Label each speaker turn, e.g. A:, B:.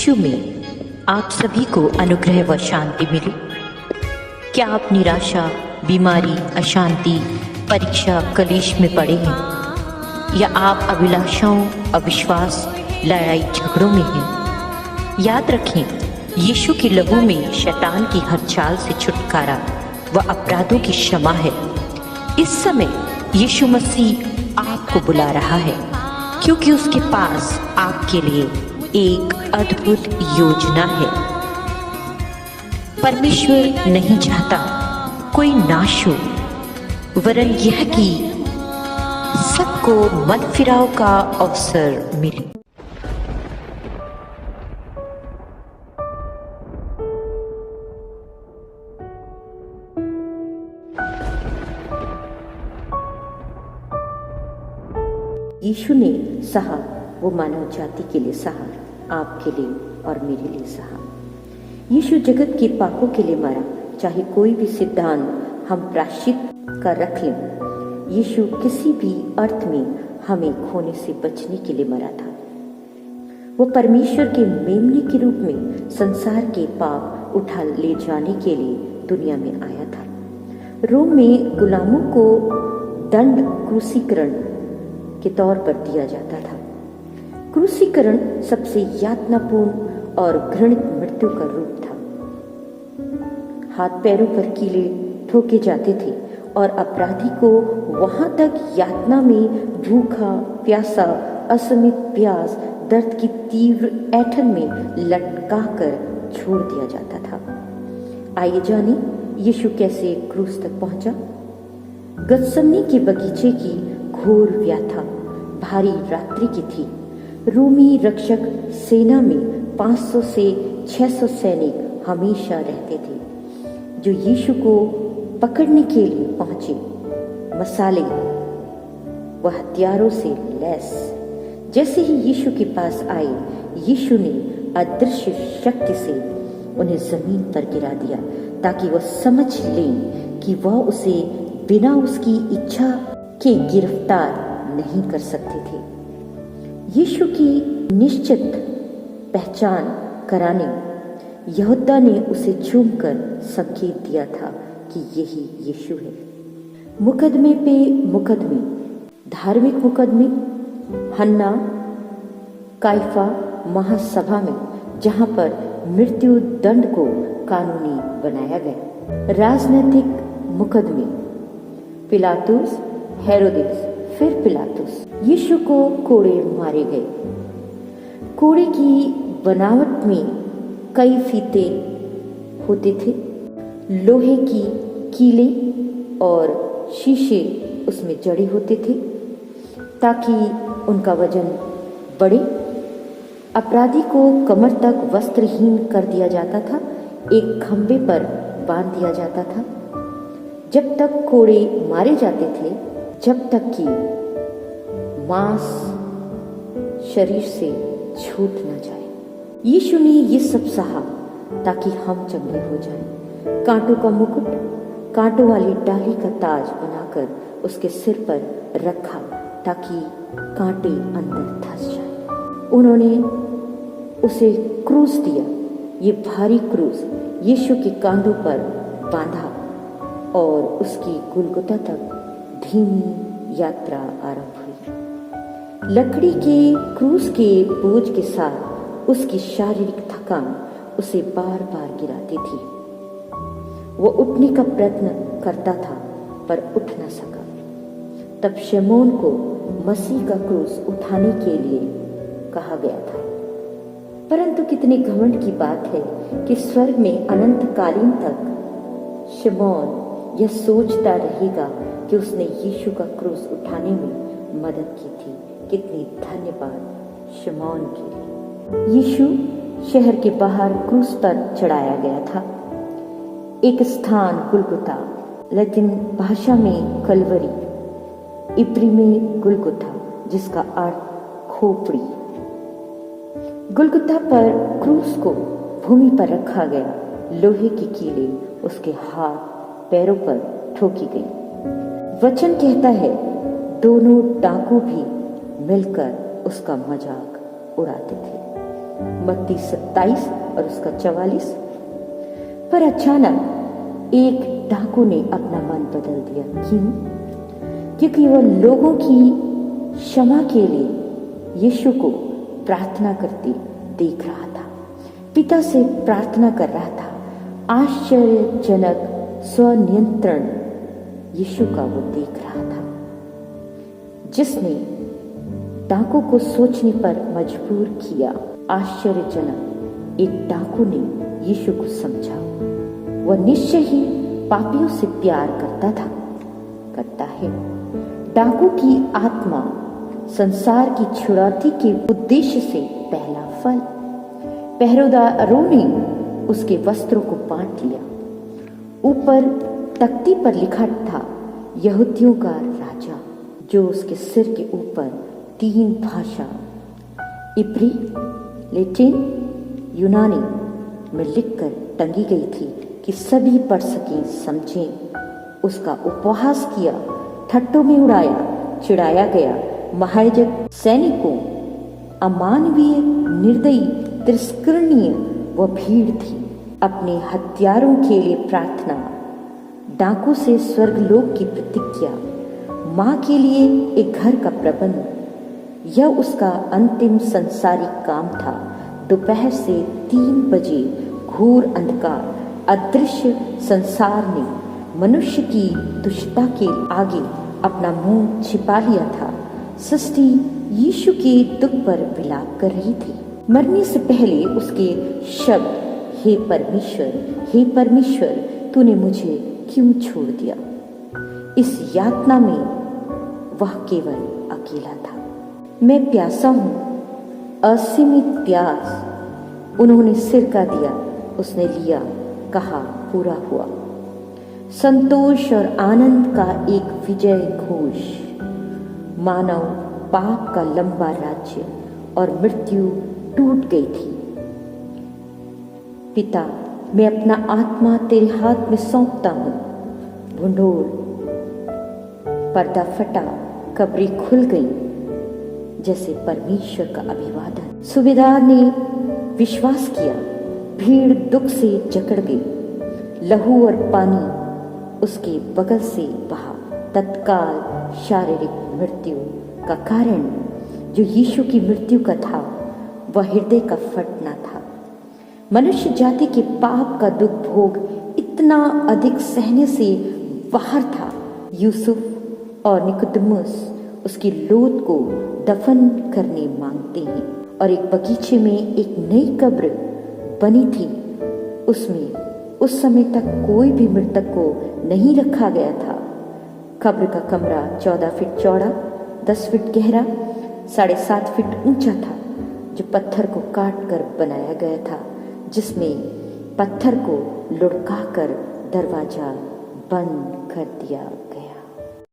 A: यीशु में आप सभी को अनुग्रह व शांति मिले। क्या आप निराशा, बीमारी, अशांति, परीक्षा, कलेश में पड़े हैं, या आप अभिलाषाओं, अविश्वास, लड़ाई झगड़ों में हैं? याद रखें, यीशु के लहू में शैतान की हर चाल से छुटकारा व अपराधों की क्षमा है। इस समय यीशु मसीह आपको बुला रहा है, क्योंकि उसके पास आपके लिए एक अद्भुत योजना है। परमेश्वर नहीं चाहता कोई नाश हो, वरन यह कि सबको मन फिराव का अवसर मिले।
B: यीशु ने सहा, वो मानव जाति के लिए सहा, आपके लिए और मेरे लिए सहा। यीशु जगत के पापों के लिए मरा, चाहे कोई भी सिद्धांत हम प्रायश्चित का रख लें। यीशु किसी भी अर्थ में हमें खोने से बचने के लिए मरा था। वो परमेश्वर के मेमने के रूप में संसार के पाप उठा ले जाने के लिए दुनिया में आया था। रोम में गुलामों को दंड क्रूसीकरण के तौर पर दिया जाता था। क्रूसीकरण सबसे यातनापूर्ण और घृणित मृत्यु का रूप था। हाथ पैरों पर कीले ठोके जाते थे और अपराधी को वहां तक यातना में भूखा, प्यासा, असमित प्यास, दर्द की तीव्र ऐंठन में लटकाकर छोड़ दिया जाता था। आइए जाने यीशु कैसे क्रूस तक पहुंचा। गत्समनी के बगीचे की घोर व्यथा भारी रात्रि की थी। रोमी रक्षक सेना में 500 से 600 सैनिक हमेशा रहते थे, जो यीशु को पकड़ने के लिए पहुंचे, मसाले व हथियारों से लैस। जैसे ही यीशु के पास आए, यीशु ने अदृश्य शक्ति से उन्हें जमीन पर गिरा दिया, ताकि वह समझ लें कि वह उसे बिना उसकी इच्छा के गिरफ्तार नहीं कर सकते थे। यीशु की निश्चित पहचान कराने यहूदा ने उसे चूमकर संकेत दिया था कि यही यीशु है। मुकदमे पे मुकदमे, धार्मिक मुकदमे, हन्ना काइफा महासभा में, जहां पर मृत्यु दंड को कानूनी बनाया गया। राजनीतिक मुकदमे, पिलातुस, हेरोदेस, फिर पिलातुस। यीशु को कोड़े मारे गए। कोड़े की बनावट में कई फीते होते थे, लोहे की कीले और शीशे उसमें जड़े होते थे ताकि उनका वजन बढ़े। अपराधी को कमर तक वस्त्रहीन कर दिया जाता था, एक खंबे पर बांध दिया जाता था जब तक कोड़े मारे जाते थे, जब तक कि मांस शरीर से छूट न जाए। यीशु ने ये सब सहा ताकि हम चंगे हो जाएं। कांटों का मुकुट, कांटों वाली डाली का ताज बनाकर उसके सिर पर रखा ताकि कांटे अंदर धंस जाएं। उन्होंने उसे क्रूस दिया। ये भारी क्रूस यीशु के कांधों पर बांधा और उसकी गुलगुता तक धीमी यात्रा आरंभ हुई। लकड़ी के क्रूस के बोझ के साथ उसकी शारीरिक थकान उसे बार बार गिराती थी। वो उठने का प्रयत्न करता था पर उठ न सका। तब शमौन को मसीह का क्रूस उठाने के लिए कहा गया था। परंतु कितने घमंड की बात है कि स्वर्ग में अनंतकालीन तक शमौन यह सोचता रहेगा कि उसने यीशु का क्रूस उठाने में मदद की थी। कितनी धन्यवाद शमौन के लिए। यीशु शहर के बाहर क्रूस पर चढ़ाया गया था। एक स्थान गुलगुता, लैटिन भाषा में कलवरी, इब्री में गुलगुता, जिसका अर्थ खोपड़ी। गुलगुता पर क्रूस को भूमि पर रखा गया। लोहे की कीलें उसके हाथ पैरों पर ठोकी गई। वचन कहता है, दोनों डाकू भी मिलकर उसका मजाक उड़ाते थे। मत्ती 27 और उसका 44। पर अचानक एक डाकू ने अपना मन बदल दिया। क्यों? क्योंकि वह लोगों की क्षमा के लिए यीशु को प्रार्थना करते देख रहा था, पिता से प्रार्थना कर रहा था। आश्चर्यजनक स्वनियंत्रण यीशु का वो देख रहा था, जिसने डाकू को सोचने पर मजबूर किया। आश्चर्यजनक, एक डाकू ने यीशु को समझा। वह निश्चय ही पापियों से प्यार करता है। डाकू की आत्मा संसार की छुड़ौती के उद्देश्य से पहला फल। पहरेदारों ने उसके वस्त्रों को बांट लिया। ऊपर तख्ती पर लिखा था, यहूदियों का राजा, जो उसके सिर के ऊपर 3 भाषा, इब्री, लैटिन, यूनानी में लिखकर टंगी गई थी कि सभी पढ़ सकें, समझें। उसका उपहास किया, ठट्टों में उड़ाया, चिढ़ाया गया। महायाजक सैनिकों, अमानवीय, निर्दयी, तिरस्करणीय वह भीड़ थी। अपने हत्यारों के लिए प्रार्थना, डाकू से स्वर्गलोक की प्रतिज्ञा, माँ के लिए एक घर का प्रबंध, यह उसका अंतिम संसारिक काम था। दोपहर से 3 बजे घोर अंधकार, अदृश्य संसार ने मनुष्य की दुष्टता के आगे अपना मुंह छिपा लिया था। सृष्टि यीशु के दुख पर विलाप कर रही थी। मरने से पहले उसके शब्द, हे परमेश्वर, तूने मुझे क्यों छोड़ दिया? इस यातना में वह केवल अकेला था। मैं प्यासा हूं, असीमित प्यास। उन्होंने सिरका दिया, उसने लिया, कहा, पूरा हुआ। संतोष और आनंद का एक विजय घोष। मानव पाप का लंबा राज्य और मृत्यु टूट गई थी। पिता, मैं अपना आत्मा तेरे हाथ में सौंपता हूं। भंडोर, पर्दा फटा, कब्रें खुल गई, जैसे परमेश्वर का अभिवादन। सूबेदार ने विश्वास किया। भीड़ दुख से जकड़ गई। लहू और पानी उसके बगल से बहा। तत्काल शारीरिक मृत्यु का कारण, जो यीशु की मृत्यु का था, वह हृदय का फटना था। मनुष्य जाति के पाप का दुख भोग इतना अधिक सहने से बाहर था। यूसुफ और निकोदेमुस उसकी लोथ को दफन करने मांगते हैं, और एक बगीचे में एक नई कब्र बनी थी। उसमें उस समय तक कोई भी मृतक को नहीं रखा गया था। कब्र का कमरा 14 फीट चौड़ा, 10 फीट गहरा, 7.5 फीट ऊंचा था, जो पत्थर को काट कर बनाया गया था, जिसमें पत्थर को लुढ़काकर दरवाजा बंद कर दिया गया।